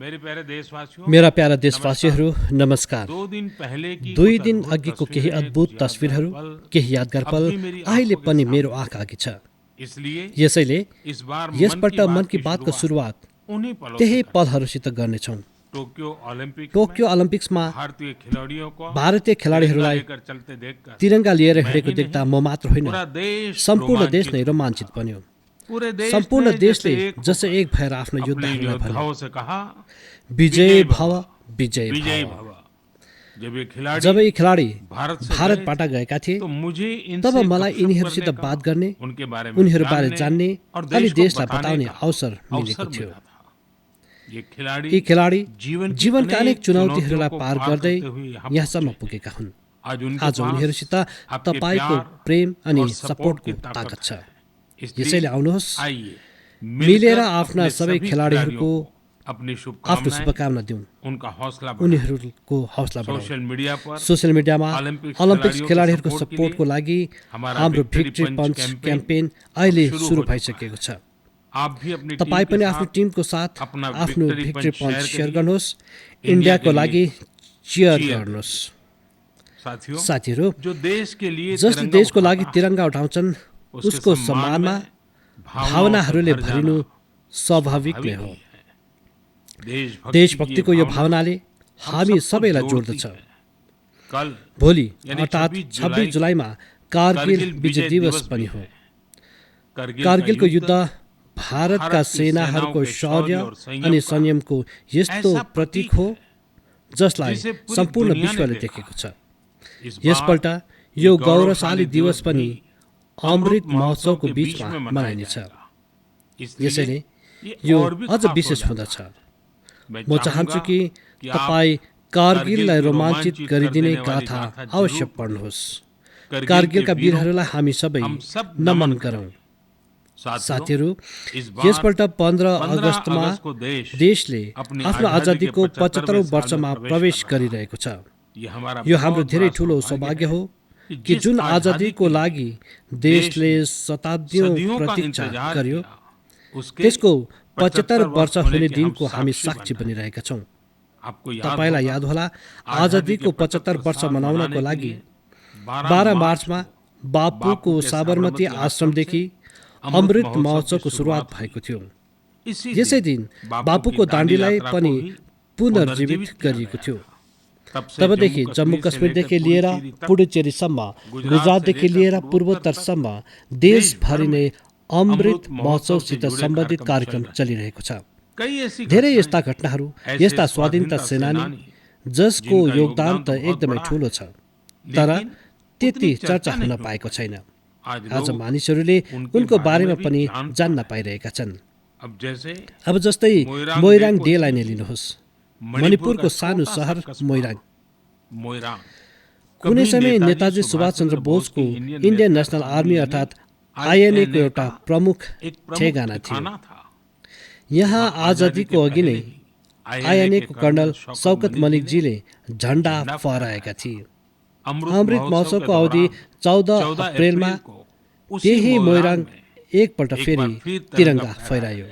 मेरा प्यारा देशवासीहरू नमस्कार। 2 दिन अघिको केही अद्भुत तस्बिरहरू, केही यादगार पल अहिले पनि मेरो आँखा अघि छ। यसैले यसपल्ट मन की बातको सुरुवात त्यही पलहरूसित गर्नेछौँ। टोकियो ओलम्पिक्समा भारतीय खेलाडीहरूलाई तिरङ्गा लिएर हिँडेको देख्दा म मात्र होइन, सम्पूर्ण देश नै रोमाञ्चित बन्यो। सम्पूर्ण देशले जसै एक भएर आफ्नो योद्धाहरूलाई भन्यो, विजय भव, विजय भव। जब यी खेलाडी भारतबाट गएका थिए तब मलाई यिनीहरूसित बात गर्ने, उनीहरूबारे जान्ने अनि देशलाई बताउने अवसर मिलेको थियो। यी खेलाडी जीवनका अनेक चुनौतीहरूलाई पार गर्दै यहाँसम्म पुगेका हुन्। आज उनीहरूसित तपाईको प्रेम अनि सपोर्टको ताकत छ। यसैले आउनुहोस्, मिलेर आफ्ना सबै खेलाडीहरूको आफ्नो शुभकामना दिउँ, उनीहरूको हौसला बढाउँ। सोसियल मिडियामा ओलम्पिक्स खेलाडीहरूको सपोर्टको लागि हाम्रो भिक्ट्री पञ्च क्याम्पेन अहिले सुरु भइसकेको छ। तपाईँ पनि आफ्नो टिमको साथ आफ्नो भिक्ट्री पञ्च सेयर गर्नुहोस्, इन्डियाको लागि चियर गर्नुहोस्। साथीहरू, जसले देशको लागि तिरङ्गा उठाउँछन् उसको सम्मानमा भावनाहरूले भरिनु स्वाभाविक नै हो। देशभक्तिको यो भावनाले हामी सबैलाई जोड्दछ। भोलि अर्थात् 26 जुलाईमा कारगिल विजय दिवस पनि हो। कारगिलको युद्ध भारतका सेनाहरूको शौर्य अनि संयमको यस्तो प्रतीक हो जसलाई सम्पूर्ण विश्वले देखेको छ। यसपल्ट यो गौरवशाली दिवस पनि अमृत महोत्सवको बीचमा मनाइनेछ। यसैले यो अझ विशेष हुँदछ। म चाहन्छु कि तपाईँ कारगिललाई रोमाञ्चित गरिदिने गाथा अवश्य पढ्नुहोस्। कारगिलका वीरहरूलाई हामी सबै नमन गरौँ। साथीहरू, यसपल्ट 15 अगस्तमा देशले आफ्नो आजादीको 75औं वर्षमा प्रवेश गरिरहेको छ। यो हाम्रो धेरै ठुलो सौभाग्य हो कि जुन आजादीको लागि देशले शताब्दीऔं प्रतीक्षा गर्यो, त्यसको 75 वर्ष हुने दिनको हामी साक्षी बनिरहेका छौँ। तपाईलाई याद होला, आजादीको 75 वर्ष मनाउनको लागि 12 मार्चमा बापुको साबरमती आश्रमदेखि अमृत महोत्सवको सुरुवात भएको थियो। यसै दिन बापुको दाण्डीलाई पनि पुनर्जीवित गरिएको थियो। तबदेखि जम्मू कश्मीरदेखि लिएर पुडुचेरीसम्म, गुजरातदेखि लिएर पूर्वोत्तरसम्म देशभरि नै अमृत महोत्सवसित सम्बन्धित कार्यक्रम चलिरहेको छ। धेरै यस्ता घटनाहरू, यस्ता स्वाधीनता सेनानी जसको योगदान त एकदमै ठुलो छ, तर त्यति चर्चा हुन पाएको छैन। आज मानिसहरूले उनको बारेमा पनि जान्न पाइरहेका छन्। अब जस्तै मोइराङ डेलाई नै लिनुहोस्। मणिपुरको सानो सहर मोइराङ कुनै समय नेताजी सुभाष चन्द्र बोसको इन्डियन नेसनल आर्मी अर्थात् आईएनए को एउटा प्रमुख ठेगाना थियो। यहाँ आजादीको अघि नै आईएनए को कर्नल शौकत मलिकजीले झण्डा फहराएका थिए। अमृत महोत्सवको अवधि 14 अप्रेलमा त्यही मोइराङ एकपल्ट फेरि तिरङ्गा फहरायो।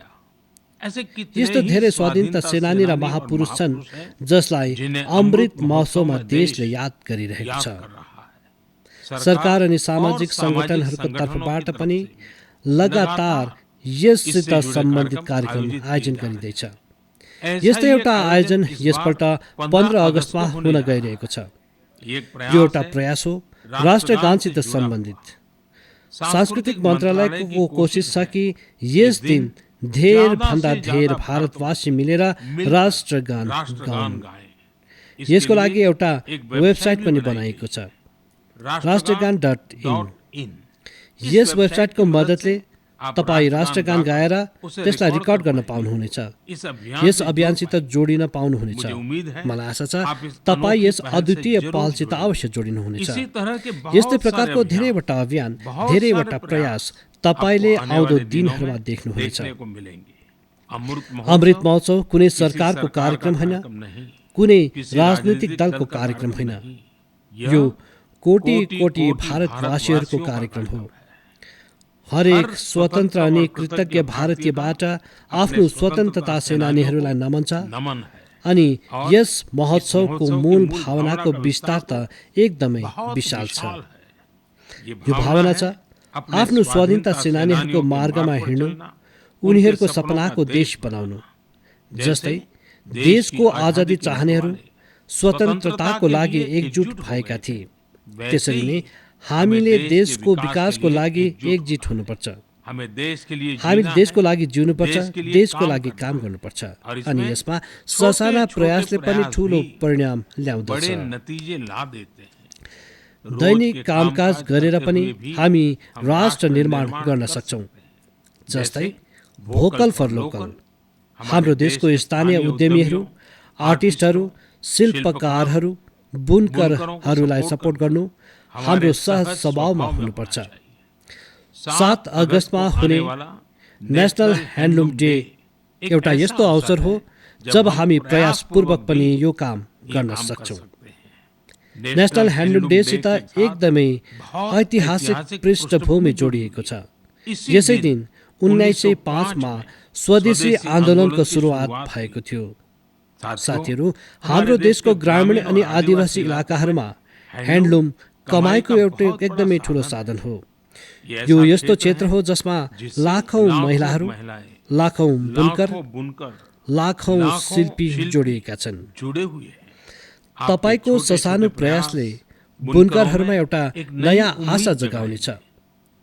यस्तो धेरै स्वाधीनता सेनानी र महापुरुष छन् जसलाई अमृत महोत्सवमा देशले याद गरिरहेको छ। सरकार अनि सामाजिक सङ्गठनहरूको तर्फबाट पनि लगातार यससित सम्बन्धित कार्यक्रम आयोजन गरिँदैछ। यस्तै एउटा आयोजन यसपल्ट 15 अगस्तमा हुन गइरहेको छ। यो एउटा प्रयास हो राष्ट्रगानसित सम्बन्धित। सांस्कृतिक मन्त्रालयको कोसिस छ कि यस दिन धेर भन्दा धेर भारतवासी मिलेर राष्ट्रगान गाउन्। यसको लागि एउटा वेबसाइट पनि बनाइएको छ, राष्ट्रगान.in। यस वेबसाइटको मद्दतले तपाईँ राष्ट्रगान गाएर त्यसलाई रेकर्ड गर्न पाउनुहुनेछ। यस अभियानसित जोडिन पाउनुहुनेछ। मलाई आशा छ तपाईँ यस अद्वितीय पहलसित अवश्य जोडिनुहुनेछ। यस्तै प्रकारको धेरैवटा अभियान, धेरैवटा प्रयास तपाईले आउँदो दिनहरूमा देख्नुहुनेछ। अमृत महोत्सव कुनै सरकारको कार्यक्रम होइन, कुनै राजनीतिक दलको कार्यक्रम होइन। यो कोटी कोटी भारतवासीहरूको कार्यक्रम हो। हरेक स्वतन्त्र अनि कृतज्ञ भारतीयबाट आफ्नो स्वतन्त्रता सेनानीहरूलाई नमन छ अनि यस महोत्सवको मूल भावनाको विस्तार त एकदमै विशाल छ। यो भावना छ आफ्नो स्वाधीनता सेनानीहरूको मार्गमा हिँड्नु, उनीहरूको सपनाको देश बनाउनु। जस्तै देशको आजादी चाहनेहरू स्वतन्त्रताको लागि एकजुट भएका थिए, त्यसरी नै हामीले देशको विकासको लागि एकजुट हुनुपर्छ। हामीले देशको लागि जिउनुपर्छ, देशको लागि काम गर्नुपर्छ अनि यसमा ससाना प्रयासले पनि ठूलो परिणाम ल्याउँदछ। दैनिक कामकाज गरेर पनि हामी राष्ट्र निर्माण गर्न सक्छौँ। जस्तै भोकल फर लोकल, हाम्रो देशको स्थानीय उद्यमीहरू, आर्टिस्टहरू, शिल्पकारहरू, बुनकरहरूलाई सपोर्ट गर्नु हाम्रो सहज स्वभावमा हुनुपर्छ। 7 अगस्तमा हुने नेसनल ह्यान्डलुम डे एउटा यस्तो अवसर हो जब हामी प्रयासपूर्वक पनि यो काम गर्न सक्छौँ। नेसनल ह्यान्डलुम डेसित एकदमै ऐतिहासिक पृष्ठभूमि जोडिएको छ। यसै दिन 1905मा स्वदेशी आन्दोलनको सुरुवात भएको थियो। साथीहरू, हाम्रो देशको ग्रामीण अनि आदिवासी इलाकाहरूमा ह्यान्डलुम कमाइको एउटा एकदमै ठुलो साधन हो। यो यस्तो क्षेत्र हो जसमा लाखौं महिलाहरू, लाखौं बुनकर, लाखौं शिल्पी जोडिएका छन्। तपाईको ससानो प्रयासले बुनकरहरूमा एउटा नयाँ आशा जगाउनेछ।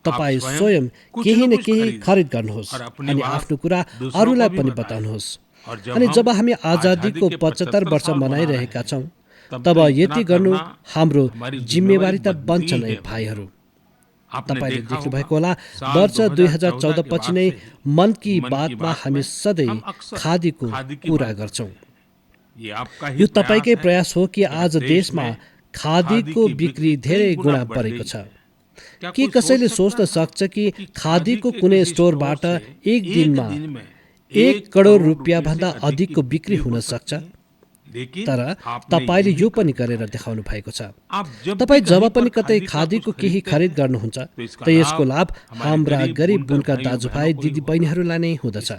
तपाईँ स्वयं केही न केही खरिद गर्नुहोस् अनि आफ्नो कुरा अरूलाई पनि बताउनुहोस्। अनि जब हामी आजादीको 75 वर्ष मनाइरहेका छौँ, तब यति गर्नु हाम्रो जिम्मेवारी त बन्छ नै भाइहरू। तपाईले देख्नु भएको होला, वर्ष 2014 पछि नै मन की बातमा हामी सधैँ खादीको कुरा गर्छौँ। यो तपाईकै प्रयास हो कि आज देशमा खादीको बिक्री धेरै गुणा बढेको छ। के कसैले सोच्न सक्छ कि खादीको कुनै स्टोरबाट एक दिनमा 1 करोड रुपियाँ भन्दा अधिकको बिक्री हुन सक्छ? तर तपाईले यो पनि गरेर देखाउनु भएको छ। तपाई जब पनि कतै खादीको केही खरिद गर्नुहुन्छ त यसको लाभ हाम्रा गरिब बुनकर दाजुभाइ दिदीबहिनीहरूलाई नै हुँदछ।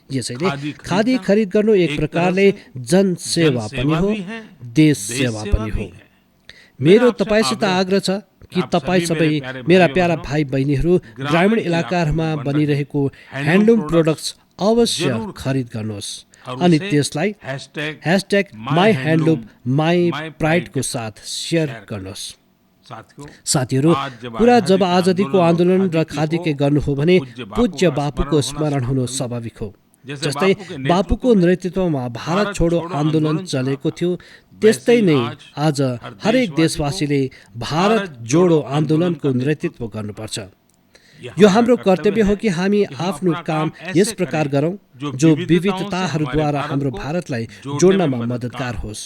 यसैले खादी खरिद गर्नु एक प्रकारले जनसेवा पनि हो, देश सेवा पनि हो। मेरो तपाईसित आग्रह छ कि तपाई सबै मेरा प्यारा भाइ बहिनीहरू ग्रामीण इलाकाहरूमा बनिरहेको ह्यान्डलुम प्रोडक्ट्स अवश्य खरिद गर्नुहोस् अनि त्यसलाई #myhandloom mypride को साथ शेयर गर्नुहोस्। साथीहरू, कुरा जब आजादीको आन्दोलन र खादीकै गर्नु हो भने पूज्य बापुको स्मरण हुनु स्वाभाविक हो। जस्तै बापुको नेतृत्वमा भारत छोडो आन्दोलन चलेको थियो, त्यस्तै नै आज हरेक देशवासीले भारत जोडो आन्दोलनको नेतृत्व गर्नुपर्छ। यो हाम्रो कर्तव्य हो कि हामी आफ्नो काम यस प्रकार गरौँ जो विविधताहरूद्वारा हाम्रो भारतलाई जोड्नमा मद्दतगार होस्।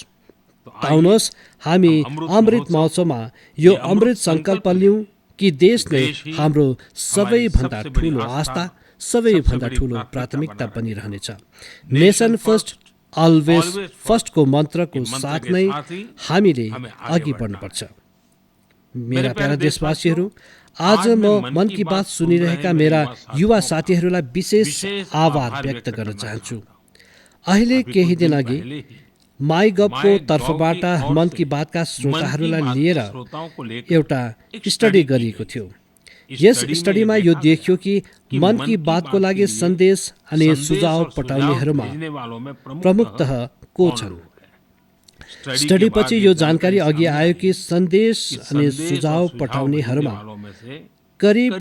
आउनुहोस् हामी अमृत महोत्सवमा यो अमृत सङ्कल्प लिउँ कि देश नै हाम्रो सबैभन्दा ठुलो आस्था, सबैभन्दा ठुलो प्राथमिकता बनिरहनेछ। नेसन फर्स्ट अलवेज फर्स्टको मन्त्रको साथ नै हामीले अघि बढ्नुपर्छ। मेरा प्यारा देशवासीहरू, आज म मन की बात सुनिरहेका मेरा युवा साथीहरूलाई विशेष आभार व्यक्त गर्न चाहन्छु। अहिले केही दिन अघि माइगभको तर्फबाट मन की बातका श्रोताहरूलाई लिएर एउटा स्टडी गरिएको थियो। यस स्टडीमा यो देखियो कि मन की बातको लागि सन्देश अनि सुझाव पठाउनेहरूमा प्रमुखतः को छन्। स्टडीपछि यो जानकारी अघि आयो कि सन्देश अनि सुझाव पठाउनेहरूमा करिब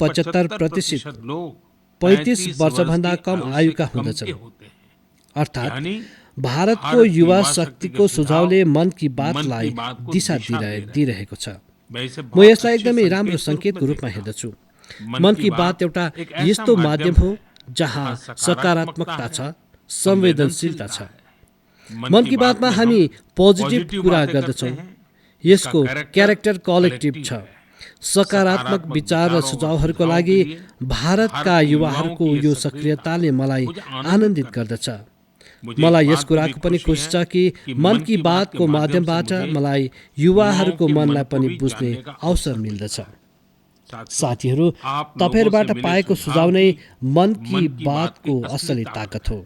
75% 35 वर्षभन्दा कम आयुका हुँदछन्। अर्थात् भारतको युवा शक्तिको सुझावले मन की बातलाई दिशा दिइरहेको छ। म यसलाई एकदमै राम्रो सङ्केतको रूपमा हेर्दछु। मन की बात एउटा यस्तो माध्यम हो जहाँ सकारात्मकता छ, संवेदनशीलता छ। मन की बातमा हामी पोजिटिभ कुरा गर्दछौँ। यसको क्यारेक्टर कलेक्टिभ छ। सकारात्मक विचार र सुझावहरूको लागि भारतका युवाहरूको यो सक्रियताले मलाई आनन्दित गर्दछ। मलाई यस कुराको पनि खुसी छ कि मन की बातको माध्यमबाट मलाई युवाहरूको मनलाई पनि बुझ्ने अवसर मिल्दछ। साथीहरू, तपाईहरुबाट पाएको सुझाव नै मन की बातको असली ताकत हो।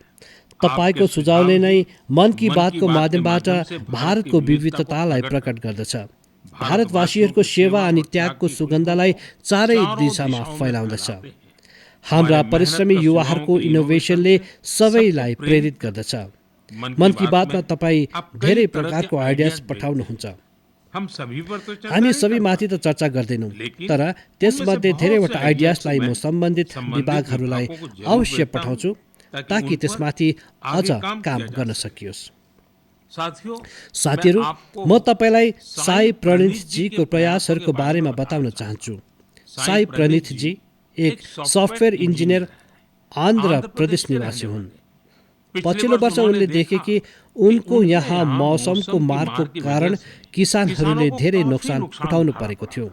तपाईको सुझावले नै मन की बातको माध्यमबाट भारतको विविधतालाई प्रकट गर्दछ। भारतवासीहरूको सेवा अनि त्यागको सुगन्धलाई चारै दिशामा फैलाउँदछ। हाम्रा परिश्रमी युवाहरूको इनोभेसनले सबैलाई प्रेरित गर्दछ। मन की बातमा तपाई धेरै प्रकारको आइडियाज पठाउनुहुन्छ। हामी सबै माथि त चर्चा गर्दैनौँ, तर त्यसमध्ये धेरैवटा आइडियाजलाई म सम्बन्धित विभागहरूलाई अवश्य पठाउँछु ताकि त्यसमाथि अझ काम गर्न सकियोस्। साथीहरू, म तपाईलाई साई प्रणितजीको प्रयासहरूको बारेमा बताउन चाहन्छु। साई प्रणितजी एक सफ्टवेयर इन्जिनियर आन्ध्र प्रदेश निवासी हुन्। पछिल्लो वर्ष उनले देखे कि उनको यहाँ मौसमको मारको कारण किसानहरूले धेरै नोक्सान उठाउनु परेको थियो।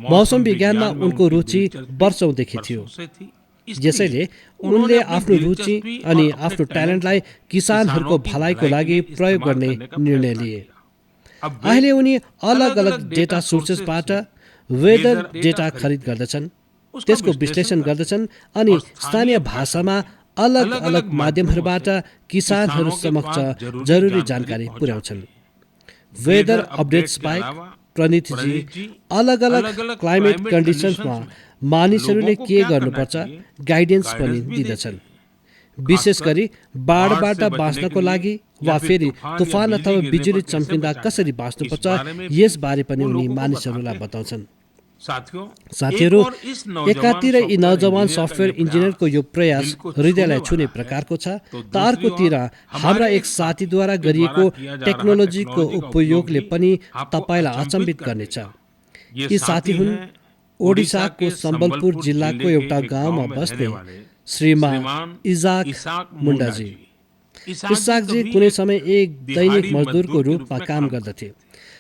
मौसम विज्ञानमा उनको रुचि वर्षौंदेखि थियो। यसैले उनले आफ्नो रुचि अनि आफ्नो ट्यालेन्टलाई किसानहरूको भलाइको लागि प्रयोग गर्ने निर्णय लिए। अहिले उनी अलग अलग डेटा सोर्सेसबाट वेदर डेटा खरिद गर्दछन्, त्यसको विश्लेषण गर्दछन् अनि स्थानीय भाषामा अलग अलग माध्यमहरूबाट किसानहरू समक्ष जरुरी जानकारी पुर्याउँछन्। वेदर अपडेट्स बाहेक प्रणितजी अलग अलग क्लाइमेट कन्डिसन्समा मानिसहरूले के गर्नुपर्छ गाइडेन्स पनि दिँदछन्। विशेष गरी बाढबाट बाँच्नको लागि वा फेरि तुफान अथवा बिजुली चम्किँदा कसरी बाँच्नुपर्छ यसबारे पनि उनी मानिसहरूलाई बताउँछन्। साथीहरू, एकातिर यी नौजवान सफ्टवेयर इन्जिनियरको यो प्रयास हृदयलाई छुने प्रकारको छ, त अर्कोतिर हाम्रा एक साथीद्वारा गरिएको टेक्नोलोजीको उपयोगले पनि तपाईलाई अचम्बित गर्नेछ। यी साथी हुन् ओडिसाको सम्बलपुर जिल्लाको एउटा गाउँमा बस्ने श्रीमान इसाक मुण्डाजी। इसाकजी कुनै समय एक दैनिक मजदुरको रूपमा काम गर्दथे,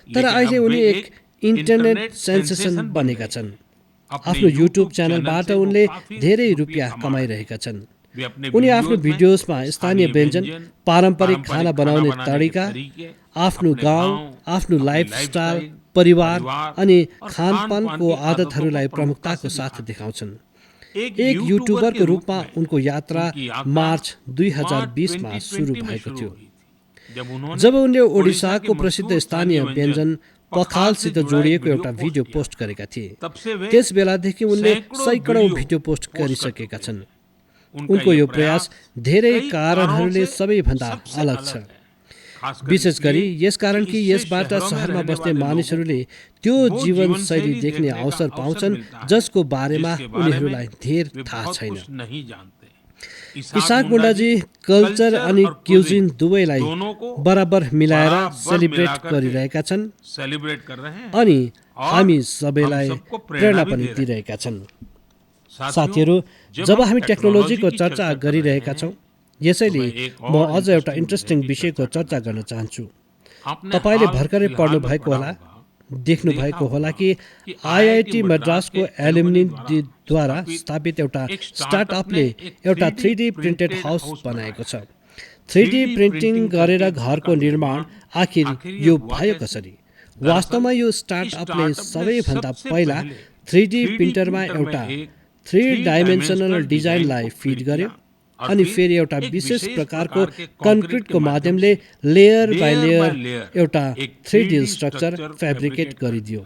तर अहिले उनी एक इन्टरनेट सेन्सेसन बनेका छन्। आफ्नो युट्युब च्यानलबाट उनले धेरै रुपियाँ कमाइरहेका छन्। उनी आफ्नो भिडियोजमा स्थानीय व्यञ्जन, पारम्परिक खाना बनाउने तरिका, आफ्नो गाउँ, आफ्नो लाइफस्टाइल, परिवार अनि खानपानको आदतहरूलाई प्रमुखताको साथ देखाउँछन्। एक युट्युबरको रूपमा उनको यात्रा मार्च 2020 मा सुरु भएको थियो, जब उनले ओडिसाको प्रसिद्ध स्थानीय व्यञ्जन पखालसित जोडिएको एउटा भिडियो पोस्ट गरेका थिए। त्यस बेलादेखि उनले सैकडौं भिडियो पोस्ट गरिसकेका छन्। उनको यो प्रयास धेरै कारणहरूले सबैभन्दा अलग छ, विशेष गरी यसकारण कि यसबाट सहरमा बस्ने मानिसहरूले त्यो जीवनशैली देख्ने अवसर पाउँछन् जसको बारेमा उनीहरूलाई धेर थाहा छैन। इसाक मुण्डाजी कल्चर अनि क्युजिन दुवैलाई बराबर मिलाएर सेलिब्रेट गरिरहेका छन् अनि हामी सबैलाई प्रेरणा पनि दिइरहेका छन्। साथीहरू, जब हामी टेक्नोलोजीको चर्चा गरिरहेका छौँ, यसैले म अझ एउटा इन्ट्रेस्टिङ विषयको चर्चा गर्न चाहन्छु। तपाईले भर्खरै पढ्नु भएको होला, देख्नु भएको होला कि आइआइटी मद्रासको एल्युमिनीद्वारा स्थापित एउटा स्टार्टअपले एउटा 3D प्रिन्टेड हाउस बनाएको छ। 3D प्रिन्टिङ गरेर घरको निर्माण आखिर यो भयो कसरी? वास्तवमा यो स्टार्टअपले सबैभन्दा पहिला 3D प्रिन्टरमा एउटा 3 डाइमेन्सनल डिजाइनलाई फिड गर्यो अनि फेरि एउटा विशेष प्रकारको कन्क्रिटको माध्यमले लेयर बाई लेयर एउटा 3D स्ट्रक्चर फ्याब्रिकेट गरिदियो।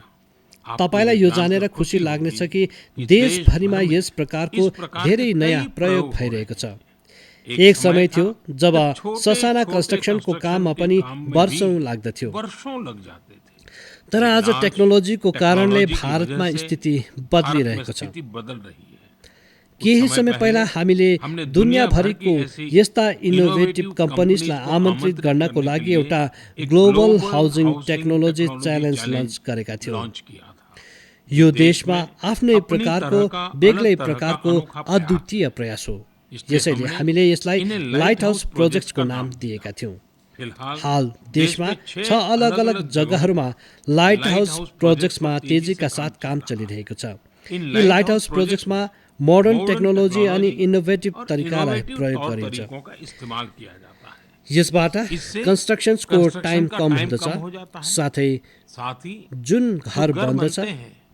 तपाईलाई यो जानेर खुसी लाग्नेछ कि देशभरिमा यस प्रकारको धेरै नयाँ प्रयोग भइरहेको छ। एक समय थियो जब ससाना कन्स्ट्रक्सनको काममा पनि वर्षौं लाग्दथ्यो, तर आज टेक्नोलोजीको कारणले भारतमा स्थिति बदलिरहेको छ। केही समय पहिला हामीले दुनियाँभरिको यस्ता इनोभेटिभ कम्पनीजलाई आमन्त्रित गर्नको लागि एउटा global housing technology challenge launch गरेका थियौँ। यो देशमा आफ्नै प्रकारको बेग्लै प्रकारको अद्वितीय प्रयास हो। यसैले हामीले यसलाई लाइट हाउस प्रोजेक्टको नाम दिएका थियौँ। हाल देशमा 6 अलग अलग जग्गाहरूमा लाइट हाउस प्रोजेक्ट्समा तेजीका साथ काम चलिरहेको छ। यी लाइट हाउस प्रोजेक्ट्समा मोडर्न टेक्नोलोजी अनि इनोभेटिभ तरिकालाई प्रयोग गरिन्छ। यसबाट कन्स्ट्रक्सनको टाइम कम हुँदछ, साथै जुन घर बन्दछ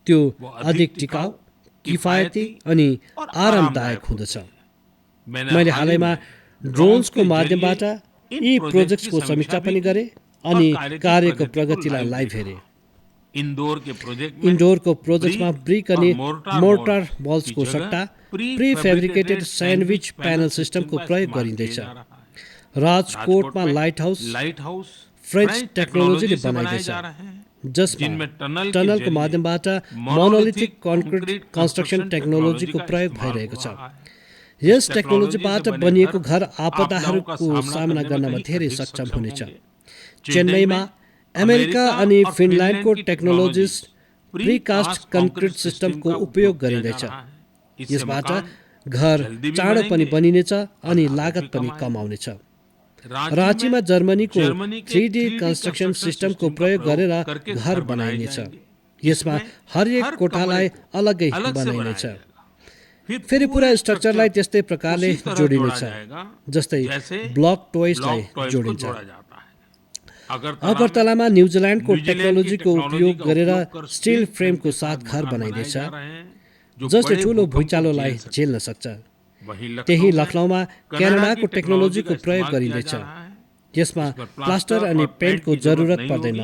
त्यो अधिक टिकाउ, किफायती अनि आरामदायक हुँदछ। मैले हालैमा ड्रोन्सको माध्यमबाट यी प्रोजेक्ट्सको समीक्षा पनि गरेँ अनि कार्यको प्रगतिलाई लाइभ हेरेँ। इन्डोरको प्रोजेक्टमा ब्रिक अनि मोर्टार बल्सको सट्टा प्री फेब्रिकेटेड स्यान्डविच प्यानल सिस्टमको प्रयोग गरिँदैछ। राजकोटमा लाइट हाउस फ्रेन्च टेक्नोलोजीले बनाइँदैछ, जसमा टनलको माध्यमबाट मोनोलिथिक कन्क्रिट कन्स्ट्रक्सन टेक्नोलोजीको प्रयोग भइरहेको छ। यस टेक्नोलोजीबाट बनिएको घर आपदाहरूको सामना गर्नमा धेरै सक्षम हुनेछ। चेन्नईमा अमेरिका अनि फिनल्यान्डको टेक्नोलोजिस्ट प्रिकास्ट कन्क्रिट सिस्टमको उपयोग गरिँदैछ। यसबाट घर चाँडो पनि बनिनेछ अनि लागत पनि कम आउनेछ। राँचीमा जर्मनीको 3D कन्स्ट्रक्सन सिस्टमको प्रयोग गरेर घर बनाइनेछ। यसमा हरेक कोठालाई अलग्गै बनाइनेछ। फेरि पुरा स्ट्रक्चरलाई त्यस्तै प्रकारले जोडिनेछ जस्तै ब्लक टोइसलाई जोडिन्छ। अगरतलामा न्युजिल्यान्डको टेक्नोलोजीको उपयोग गरेर स्टिल फ्रेमको साथ घर बनाइँदैछ, जसले ठुलो भुइँचालोलाई झेल्न सक्छ। त्यही लखनऊमा क्यानाडाको टेक्नोलोजीको प्रयोग गरिँदैछ। यसमा प्लास्टर अनि पेन्टको जरुरत पर्दैन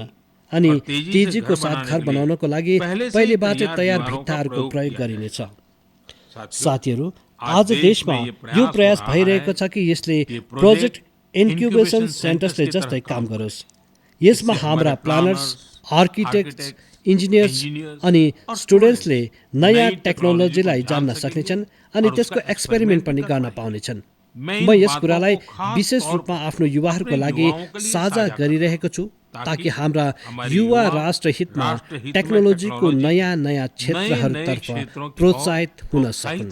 अनि तेजीको साथ घर बनाउनको लागि पहिलेबाटै तयार भित्ताहरूको प्रयोग गरिनेछ। साथीहरू, आज देशमा यो प्रयास भइरहेको छ कि यसले प्रोजेक्ट इन्क्युबेसन सेन्टर्सले जस्तै काम गरोस्। यसमा हाम्रा प्लानर्स, आर्किटेक्ट्स, इन्जिनियर्स अनि स्टुडेन्ट्सले नयाँ टेक्नोलोजीलाई जान्न सक्नेछन् अनि त्यसको एक्सपेरिमेन्ट पनि गर्न पाउनेछन्। म यस कुरालाई विशेष रूपमा आफ्नो युवाहरूको लागि साझा गरिरहेको छु ताकि हाम्रा युवा राष्ट्र हितमा टेक्नोलोजीको नयाँ नयाँ क्षेत्रहरूतर्फ प्रोत्साहित हुन सकुन्।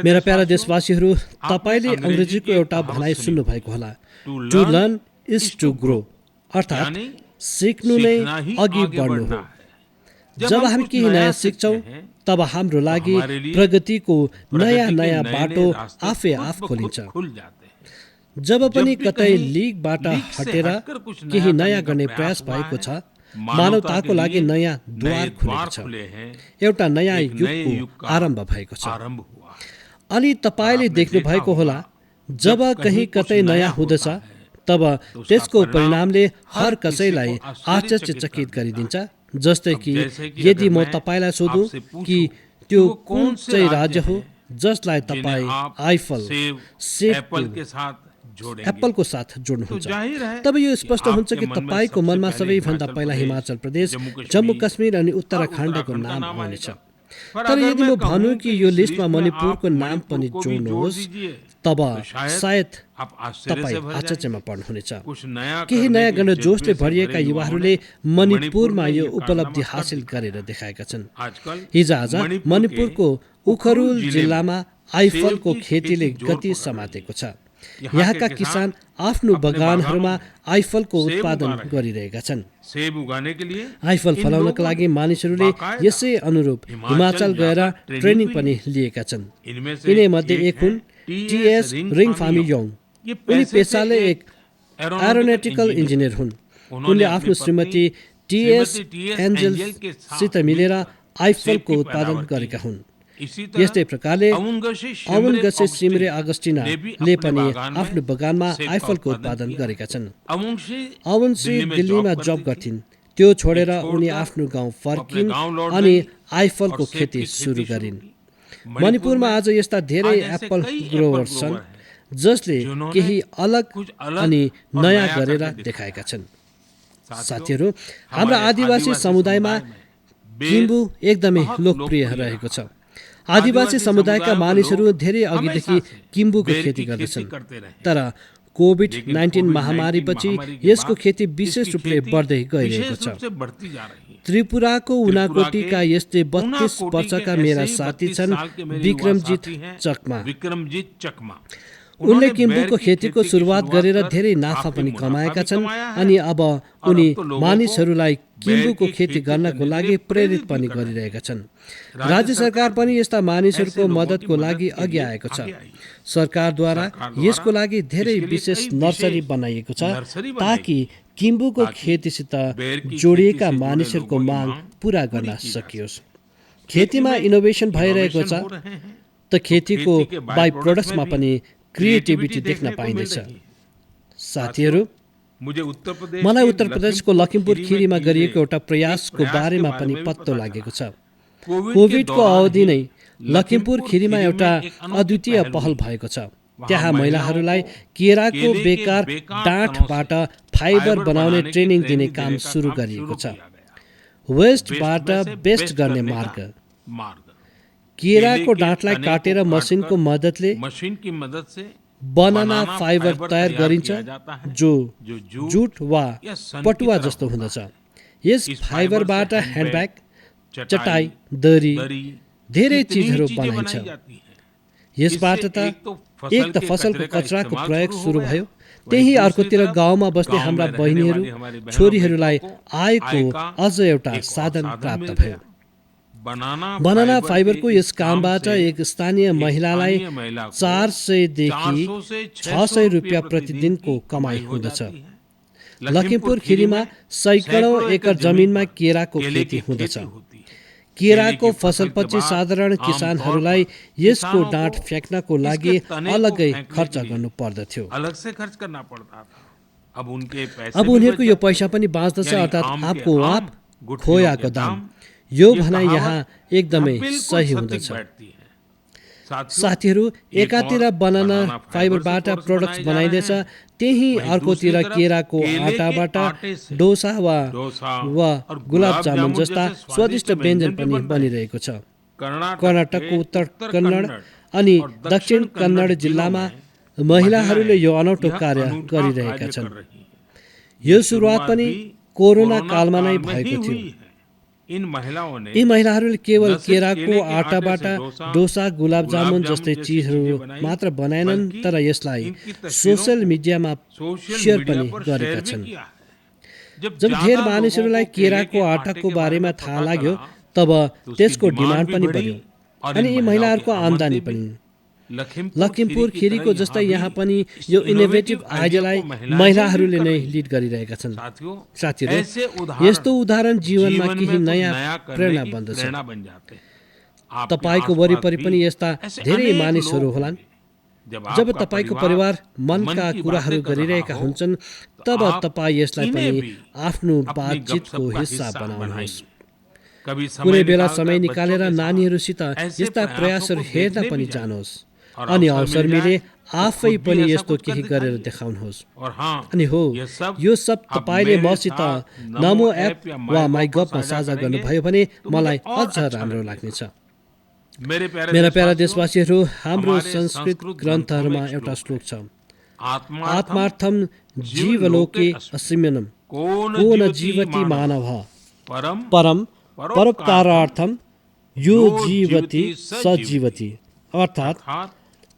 मेरा प्यारा देशवासीहरू, तपाईले अंग्रेजीको एउटा भनाइ सुन्नुभएको होला, to learn is to grow, अर्थात् सिक्नु नै अघि बढ्नु हो। जब हामी केही नयाँ सिक्छौँ तब हाम्रो लागि प्रगतिको नयाँ नयाँ बाटो आफै आफ खोलिन्छ। जब पनि कतै लिगबाट हटेर केही नयाँ गर्ने प्रयास भएको छ, मानवताको लागि नयाँ द्वार खुलेको छ, एउटा नयाँ युगको आरम्भ भएको छ। अनि तपाईले देख्नु भएको होला, जब कहीँ कतै नयाँ हुँदछ तब त्यसको परिणामले हर कसैलाई आश्चर्यचकित गरिदिन्छ। जस्तै कि यदि म तपाईलाई सोधुँ कि त्यो कुन चाहिँ राज्य हो जसलाई तपाईँ आइफल एप्पलको साथ जोड्नुहुन्छ, तब यो स्पष्ट हुन्छ कि तपाईको मनमा सबैभन्दा पहिला हिमाचल प्रदेश, जम्मू कश्मीर अनि उत्तराखण्डको नाम आउनेछ। तर यदि म भनौँ कि यो लिस्टमा मणिपुरको नाम पनि जोड्नुहोस्, तब सायद तपाईँ आश्चर्यमा पर्नुहुनेछ। केही नयाँ गर्न जोशले भरिएका युवाहरूले मणिपुरमा यो उपलब्धि हासिल गरेर देखाएका छन्। हिजोआज मणिपुरको उखरुल जिल्लामा आइफलको खेतीले गति समातेको छ। यहाँका किसान आफ्नो बगानहरूमा आइफलको उत्पादन गरिरहेका छन्। आइफल फलाउनका लागि मानिसहरूले यसै अनुरूप हिमाचल गएर ट्रेनिङ पनि लिएका छन्। यिनै मध्ये एक हुन् टीएस रिङफामी योङ। उनी पेसाले एक एरोनोटिकल इन्जिनियर हुन्। उनले आफ्नो श्रीमती टीएस एन्जेल्ससित मिलेर आइफलको उत्पादन गरेका हुन्। यस्तै प्रकारले अवुनगसे सिमरे अगस्टिनाले पनि आफ्नो बगानमा आइफलको उत्पादन गरेका छन्। अवुनसी दिल्लीमा जब गर्थिन्, त्यो छोडेर उनी आफ्नो गाउँ फर्किन् अनि आइफलको खेती सुरु गरिन्। मणिपुरमा आज यस्ता धेरै एप्पल ग्रोवर्स छन् जसले केही अलग अनि नयाँ गरेर देखाएका छन्। साथीहरू, हाम्रा आदिवासी समुदायमा किम्बु एकदमै लोकप्रिय रहेको छ। आदिवासी समुदायका मानिसहरू धेरै अघिदेखि किम्बुको खेती गर्दछन्, तर कोभिड-19 महामारीपछि यसको खेती विशेष रूपले बढ्दै गइरहेको छ। त्रिपुराको उनाकोटीका यस्तै 32 वर्षका मेरा साथी छन् विक्रमजित चकमा। उनले किम्बुको खेतीको सुरुवात गरेर धेरै नाफा पनि कमाएका छन् अनि अब उनी मानिसहरूलाई किम्बुको खेती गर्नको लागि प्रेरित पनि गरिरहेका छन्। राज्य सरकार पनि यस्ता मानिसहरूको मद्दतको लागि अघि आएको छ। सरकारद्वारा यसको लागि धेरै विशेष नर्सरी बनाइएको छ ताकि किम्बुको खेतीसित जोडिएका मानिसहरूको माग पूरा गर्न सकियोस्। खेतीमा इनोभेसन भइरहेको छ त खेतीको बाई प्रोडक्ट्समा पनि क्रिएटिभिटी देख्न पाइँदैछ। साथीहरू, मलाई उत्तर प्रदेशको लखिमपुर खिरीमा गरिएको एउटा प्रयासको बारेमा पनि पत्तो लागेको छ। कोभिडको अवधि नै लखिमपुर खिरीमा एउटा अद्वितीय पहल भएको छ। त्यहाँ महिलाहरूलाई केराको बेकार डाँठबाट फाइबर बनाउने ट्रेनिङ दिने काम सुरु गरिएको छ। वेस्टबाट बेस्ट गर्ने मार्ग। केराको डाँठलाई काटेर मसिनको मद्दतले बनाना फाइबर तयार गरिन्छ, जो जुट वा पटुवा जस्तो हुँदछ। यस फाइबरबाट ह्यान्डब्याग, चटाई, दरी, धेरै चिजहरू बनाइन्छ। यसबाट एक त फसलको कचराको प्रयोग सुरु भयो, त्यही अर्कोतिर गाउँमा बस्ने हाम्रा बहिनीहरू, छोरीहरूलाई आयको अझ एउटा साधन प्राप्त भयो। बनाना फाइबरको यस कामबाट एक स्थानीय महिलालाई 400 देखि 600 रुपियाँ प्रतिदिनको कमाई हुँदछ। लखिमपुर खिरीमा सैकडौँ एकर जमिनमा केराको खेती हुँदछ। केराको फसलपछि साधारण किसानहरूलाई यसको डाँठ फ्याँक्नको लागि अलग्गै खर्च गर्नु पर्दथ्यो। अब उनीहरूको यो पैसा पनि बाँच्दछ, अर्थात् आपको आप खोयाको दाम। यो भनाइ यहाँ एकदमै सही हुँदछ। साथीहरू, एकातिर बनाना फाइबरबाट प्रोडक्ट्स बनाइँदैछ, त्यही अर्कोतिर केराको आटाबाट डोसा वा गुलाब जामुन जस्ता स्वादिष्ट व्यञ्जन पनि बनिरहेको छ। कर्नाटकको उत्तर कन्नड अनि दक्षिण कन्नड जिल्लामा महिलाहरूले यो अनौठो कार्य गरिरहेका छन्। यो सुरुवात पनि कोरोना कालमा नै भएको थियो। यी महिलाहरूले केवल केराको आटाबाट डोसा, गुलाब जामुन जस्तै चिजहरू मात्र बनाएनन्, तर यसलाई सोशल मिडियामा सेयर पनि गरेका छन्। जब धेर मानिसहरूलाई केराको आटाको बारेमा थाहा लाग्यो, तब त्यसको डिमान्ड पनि बढ्यो अनि यी महिलाहरूको आम्दानी पनि। लखिमपुर खिरीको जस्तै यहाँ पनि यो इनोभेटिभ आइडियालाई महिलाहरूले नै लिड गरिरहेका छन्। साथीहरू, यस्तो उदाहरण जीवनमा केही नयाँ प्रेरणा बन्दछ। तपाईको वरिपरि पनि यस्ता धेरै मानिसहरू होलान्। जब तपाईको परिवार मनका कुराहरू गरिरहेका हुन्छन्, तब तपाईँ यसलाई पनि आफ्नो बातचितको हिस्सा बनाउनुहोस्। कुनै बेला समय निकालेर नानीहरूसित यस्ता प्रयासहरू हेर्न पनि जानुहोस् अनि अवसर मिले आफै पनि यस्तो केही गरेर देखाउनुहोस्। अनि हो, यो सब तपाईले मसित नमो एप वा माई गफमा साझा गर्नुभयो भने मलाई अझ राम्रो लाग्नेछ। मेरा प्यारा देशवासीहरू, हाम्रो संस्कृत ग्रन्थहरूमा एउटा श्लोक छ, आत्मार्थम जीवलोके असीम्यनम को न जीवति मानव परम परोपकारार्थम यो जीवति सजीवति। अर्थात्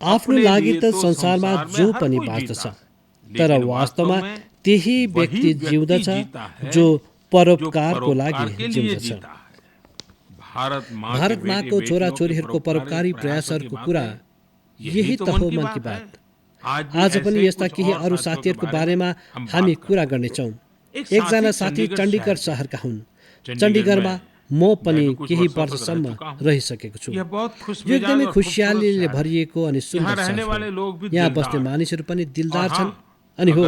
आफ्नो लागि त संसारमा जो पनि बाँच्दछ, तर वास्तवमा त्यही व्यक्ति जिउँदछ जो परोपकारको लागि जिउँदछ। भारत माको छोराछोरीहरूको परोपकारी प्रयासहरूको कुरा यही त हो मन की बात। आज पनि यस्ता केही अरू साथीहरूको बारेमा हामी कुरा गर्नेछौँ। एकजना साथी चण्डीगढ शहरका हुन्। चण्डीगढमा म पनि केही वर्षसम्म रहिसकेको छु। यो एकदमै खुसियालीले भरिएको अनि सुन्दर छ। यहाँ बस्ने मानिसहरू पनि दिलदार छन्। अनि हो,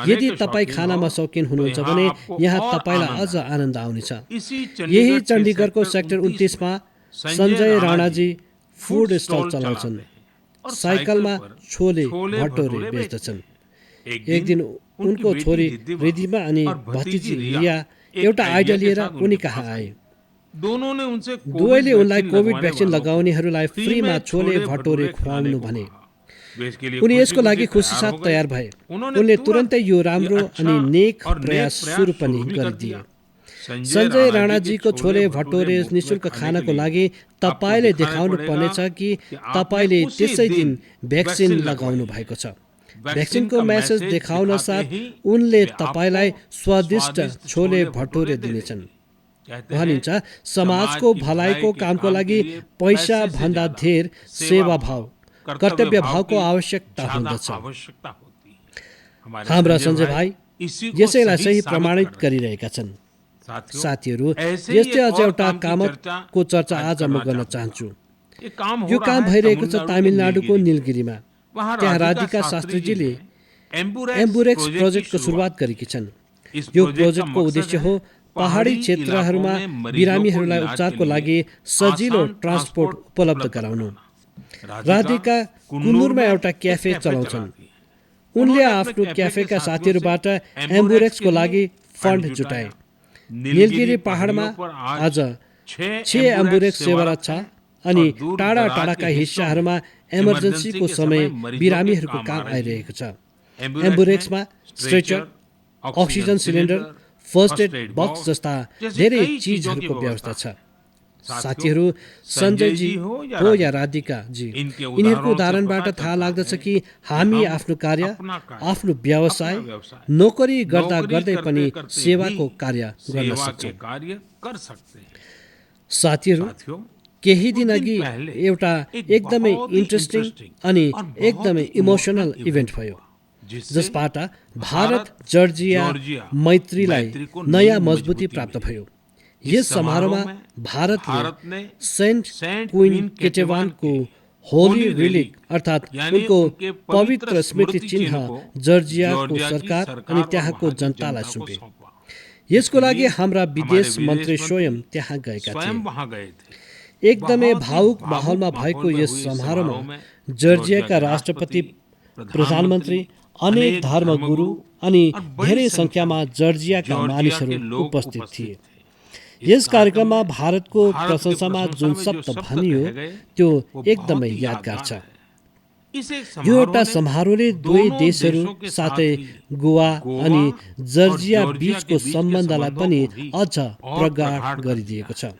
यदि तपाईँ खानामा शौकिन हुनुहुन्छ भने यहाँ तपाईँलाई अझ आनन्द आउनेछ। यही चण्डीगढको sector 29मा Sanjay Ranaji food stall चलाउँछन्। साइकलमा छोले भटोरे बेच्दछन्। एक दिन उनको छोरी रिधिमा अनि भतिजी रिया एउटा आइडिया लिएर उनी कहाँ आए। दुवैले उनलाई कोभिड भ्याक्सिन लगाउनेहरूलाई फ्रीमा छोले भटोरे खुवाउनु भने। उनी यसको लागि खुसी साथ तयार भए। उनले तुरन्तै यो राम्रो अनि नेक प्रयास सुरु पनि गरिदिए। सञ्जय राणाजीको छोले भटोरे निशुल्क खानको लागि तपाईले देखाउनु पर्नेछ कि तपाईले त्यसै दिन भ्याक्सिन लगाउनु भएको छ। भ्याक्सिनको मेसेज देखाउन साथ उनले तपाईलाई स्वादिष्ट छोले भटोरे दिनेछन्। भनिन्छ, समाजको भलाइको कामको लागि पैसा भन्दा धेर सेवा भाव, कर्तव्य भावको आवश्यकता हुँदछ। हाम्रा सञ्जय भाइ यसैलाई सही प्रमाणित गरिरहेका छन्। साथीहरू, यस्तै अझ एउटा कामको चर्चा आज म गर्न चाहन्छु। यो काम भइरहेको छ तमिलनाडुको नीलगिरीमा। त्यहाँ राधिका शास्त्रीजीले एम्बुरेक्स प्रोजेक्टको सुरुवात गरेकी छन्। यो प्रोजेक्टको उद्देश्य हो पहाडी क्षेत्रहरूमा बिरामीहरूलाई उपचारको लागि सजिलो ट्रान्सपोर्ट उपलब्ध गराउनु। राधिका कुन्नुरमा एउटा क्याफे चलाउँछन्। उनले आफ्नो क्याफेका साथीहरूबाट एम्बुरेक्सको लागि फन्ड जुटाए। नीलगिरी पहाडमा आज 6 एम्बुरेक्स सेवारत छ अनि टाढा टाढाका हिस्साहरूमा इमर्जेन्सीको समय बिरामीहरूको काम आइरहेको छ। एम्बुरेक्समा stretcher, oxygen cylinder, first aid box जस्ता धेरै चिजहरूको व्यवस्था छ। साथीहरू, सञ्जयजी हो या राधिका जी, यिनीहरूको उदाहरणबाट थाहा लाग्दछ कि हामी आफ्नो कार्य, आफ्नो व्यवसाय, नोकरी गर्दा गर्दै पनि सेवाको कार्य गर्न सक्छौँ। साथीहरू, केही दिन अघि एउटा एकदमै इन्ट्रेस्टिङ अनि एकदमै इमोसनल इभेन्ट भयो, जसबाट भारत जर्जिया मैत्रीलाई नयाँ मजबुती प्राप्त भयो। यस समारोहमा भारतले सेन्ट क्वीन केटेवानको होली रिलिक अर्थात् उनको पवित्र स्मृति चिन्ह जर्जियाको सरकार अनि त्यहाँको जनतालाई सुम्पे। यसको लागि हाम्रा विदेश मन्त्री स्वयं त्यहाँ गएका थिए। एकदमै भावुक माहौलमा भएको यस समारोहमा जर्जियाका राष्ट्रपति, प्रधानमन्त्री, अनेक धर्मगुरु अनि धेरै सङ्ख्यामा जर्जियाका मानिसहरू उपस्थित थिए। यस कार्यक्रममा भारतको प्रशंसामा जुन शब्द भनियो त्यो एकदमै यादगार छ। यो एउटा समारोहले दुवै देशहरू साथै गोवा अनि जर्जिया बीचको सम्बन्धलाई पनि अझ प्रगाढ गरिदिएको छ।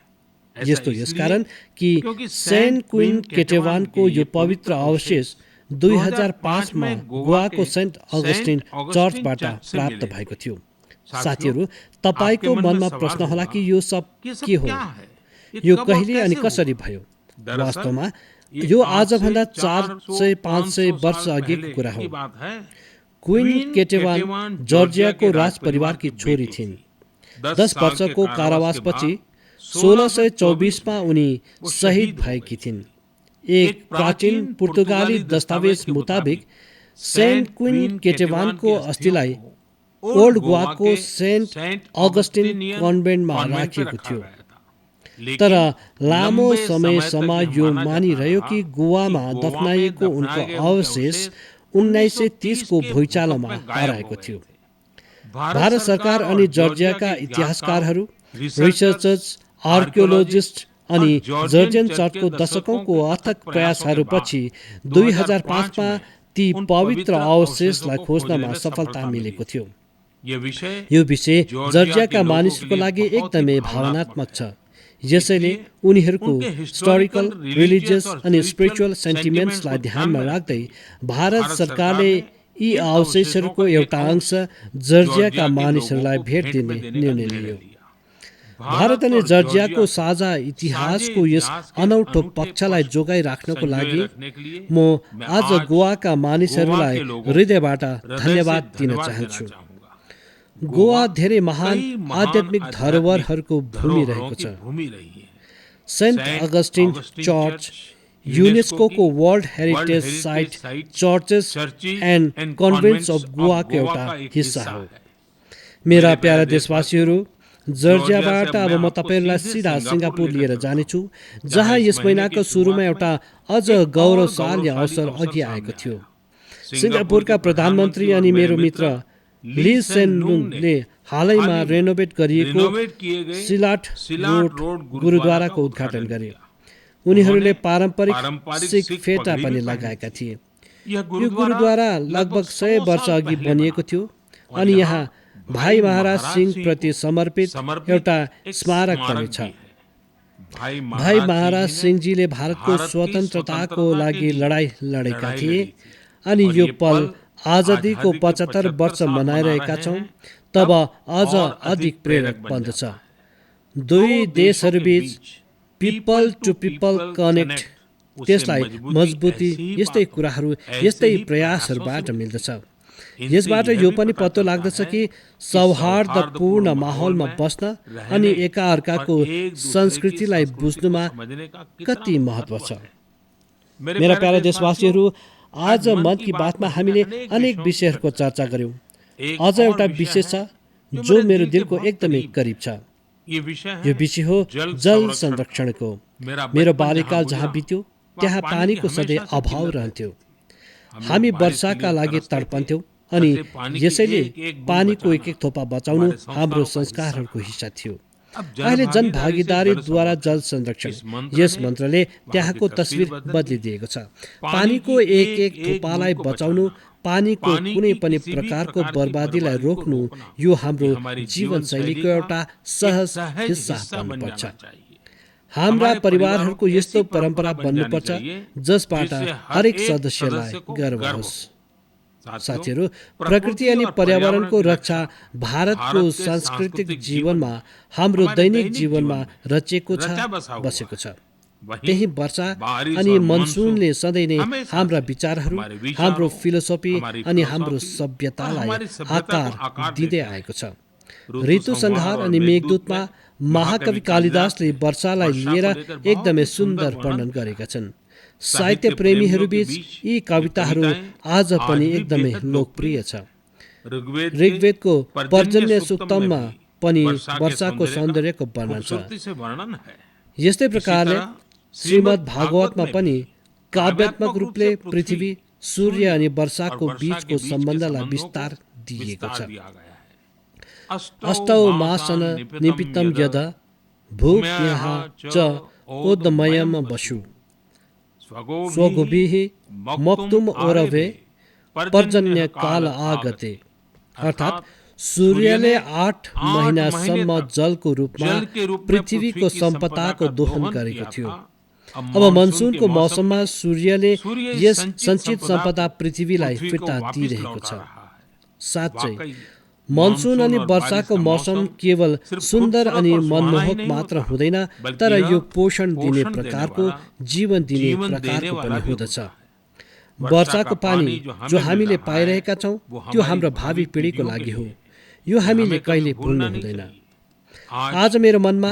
यस्तो यसकारण कि सेन्ट क्वीन केटेवानको यो पवित्र अवशेष 2005 मा गोवाको सेन्ट अगस्टिन चर्चबाट प्राप्त भएको थियो। साथीहरू, तपाईको मनमा प्रश्न होला कि यो सब के हो, यो कहिले अनि कसरी भयो? वास्तवमा यो आजभन्दा 400-500 वर्ष अघिको कुरा हो। क्वीन केटेवान जर्जियाको राज परिवारकी छोरी थिइन्। 10 वर्षको कारावासपछि 1624 मा उनी शहीद भएकी थिइन्। एक प्राचीन पुर्तगाली दस्तावेज मुताबिक सेन्ट क्वीन केटेवानको अस्थिलाई ओल्ड गोवाको सेन्ट अगस्टिन कन्भेन्टमा राखिएको थियो। तर लामो समयसम्म यो मानिरह्यो कि गोवामा दफनाइएको उनको अवशेष 1930 को भुइँचालोमा हराएको थियो। भारत सरकार अनि जर्जियाका इतिहासकारहरू, रिसर्चर्स, आर्कियोलोजिस्ट अनि जर्जियन चर्चको दशकौंको अथक प्रयासहरूपछि 2005 मा ती पवित्र अवशेषलाई खोज्नमा सफलता मिलेको थियो। यो विषय जर्जियाका मानिसहरूको लागि एकदमै भावनात्मक छ। यसैले उनीहरूको हिस्टोरिकल, रिलिजियस अनि स्पिरिचुअल सेन्टिमेन्ट्सलाई ध्यानमा राख्दै भारत सरकारले यी अवशेषहरूको एउटा अंश जर्जियाका मानिसहरूलाई भेट दिने निर्णय लियो। भारत अनि जर्जियाको साझा इतिहासको यस अनौठो पक्षलाई जोगाइ राख्नको लागि म आज गोवाका मानिसहरूलाई हृदयबाट धन्यवाद दिन चाहन्छु। गोवा धेरै महान आध्यात्मिक धरोहरहरूको भूमि रहेको छ। सेन्ट अगस्टिन चर्च युनेस्कोको world heritage site churches and convents of गोवाको एउटा हिस्सा हो। मेरा प्यारा देशवासीहरू, जर्जियाबाट अब म तपाईहरूलाई सिधा सिङ्गापुर लिएर जानेछु, जहाँ यस महिनाको सुरुमा एउटा अझ गौरवशाली अवसर अघि आएको थियो। सिङ्गापुरका प्रधानमन्त्री अनि मेरो मित्र ली सेन लुङले हालैमा रेनोभेट गरिएको सिलाट रोड गुरुद्वाराको उद्घाटन गरे। उनीहरूले पारम्परिक सिख फेटा पनि लगाएका थिए। यो गुरुद्वारा लगभग 100 वर्ष अघि बनिएको थियो अनि यहाँ भाइ महाराज सिंह प्रति समर्पित एउटा स्मारक पनि छ। भाइ महाराज सिंहजीले भारतको स्वतन्त्रताको लागि लडाईँ लडेका थिए अनि यो पल आजादीको 75 वर्ष मनाइरहेका छौँ तब अझ अधिक प्रेरक बन्दछ। दुई देशहरूबीच पिपल टु पिपल कनेक्ट, त्यसलाई मजबुती यस्तै कुराहरू, यस्तै प्रयासहरूबाट मिल्दछ। यसबाट यो पनि पत्तो लाग्दछ कि सौहार्दपूर्ण माहौलमा बस्न अनि एकाअर्काको संस्कृतिलाई बुझ्नुमा कति महत्त्व छ। मेरा प्यारा देशवासीहरू, आज मन की बातमा हामीले अनेक विषयहरूको चर्चा गर्यौं। अझ एउटा विषय छ जो मेरो दिलको एकदमै करिब छ। यो विषय हो जल संरक्षणको। मेरो बाल्यकाल जहाँ बित्यो त्यहाँ पानीको सधैँ अभाव रहन्थ्यो। हामी वर्षाका लागि तडपन्थ्यौं अनि यसैले पानीको एक एक थोपा बचाउनु हाम्रो संस्कारहरूको हिस्सा थियो। अहिले जनभागीदारीद्वारा जल संरक्षण यस मन्त्रले त्यहाँको तस्विर बदलिदिएको छ। पानीको एक एक थोपालाई बचाउनु, पानीको कुनै पनि प्रकारको बर्बादीलाई रोक्नु यो हाम्रो जीवनशैलीको एउटा सहज हिस्सा बन्नुपर्छ। हाम्रा परिवारहरूको यस्तो परम्परा बन्नुपर्छ जसबाट हरेक सदस्यलाई गर्व होस्। साथीहरू, प्रकृति अनि पर्यावरणको रक्षा भारतको सांस्कृतिक जीवनमा, हाम्रो दैनिक जीवनमा रचिएको छ, बसेको छ। त्यही वर्षा अनि मनसुनले सधैँ नै हाम्रा विचारहरू, हाम्रो फिलोसफी अनि हाम्रो सभ्यतालाई आकार दिँदै आएको छ। ऋतु संहार अनि मेघदूतमा महाकवि कालिदासले वर्षालाई लिएर एकदमै सुन्दर वर्णन गरेका छन्। साहित्य प्रेमीहरूबीच यी कविताहरू आज पनि एकदमै लोकप्रिय छ। ऋग्वेदको पर्जन्य सूक्तममा पनि वर्षाको सौन्दर्यको वर्णन छ। यस्तै प्रकारले श्रीमद् भागवतमा पनि काव्यात्मक रूपले पृथ्वी, सूर्य अनि वर्षाको बीचको सम्बन्धलाई विस्तार दिइएको छ। अष्टौ मासन निपितम यद भूप्यः च ओदमयम वसु स्वगुभिः मक्तुम ओरभे पर्जन्य काल आगते। अर्थात् सूर्यले 8 महिनासम्म जलको रूपमा पृथ्वीको सम्पदाको दोहन गरेको थियो। अब मनसुनको मौसममा सूर्यले यस सञ्चित सम्पदा पृथ्वीलाई फिर्ता दिइरहेको छ। साँच्चै मनसुन अनि वर्षाको मौसम केवल सुन्दर अनि मनमोहक मात्र हुँदैन, तर यो पोषण दिने प्रकारको, जीवन दिने प्रकारको पनि हुँदछ। वर्षाको पानी जो हामीले पाइरहेका छौँ त्यो हाम्रो भावी पिँढीको लागि हो। यो हामीले कहिले भुल्नु हुँदैन। आज मेरो मनमा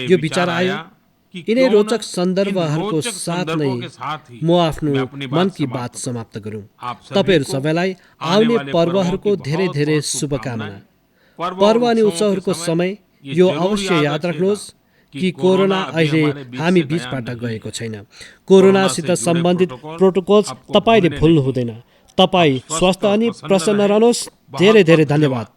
यो विचार आयो। यिनै रोचक सन्दर्भहरूको साथ नै म आफ्नो मन की बात समाप्त गरौँ। तपाईहरू सबैलाई आउने पर्वहरूको धेरै धेरै शुभकामना। पर्व अनि उत्सवहरूको समय यो अवश्य याद राख्नुहोस् कि कोरोना अहिले हामी बीचबाट गएको छैन। कोरोनासित सम्बन्धित प्रोटोकल्स तपाईले भुल्नु हुँदैन। तपाई स्वस्थ अनि प्रसन्न रहनुहोस्। धेरै धेरै धन्यवाद।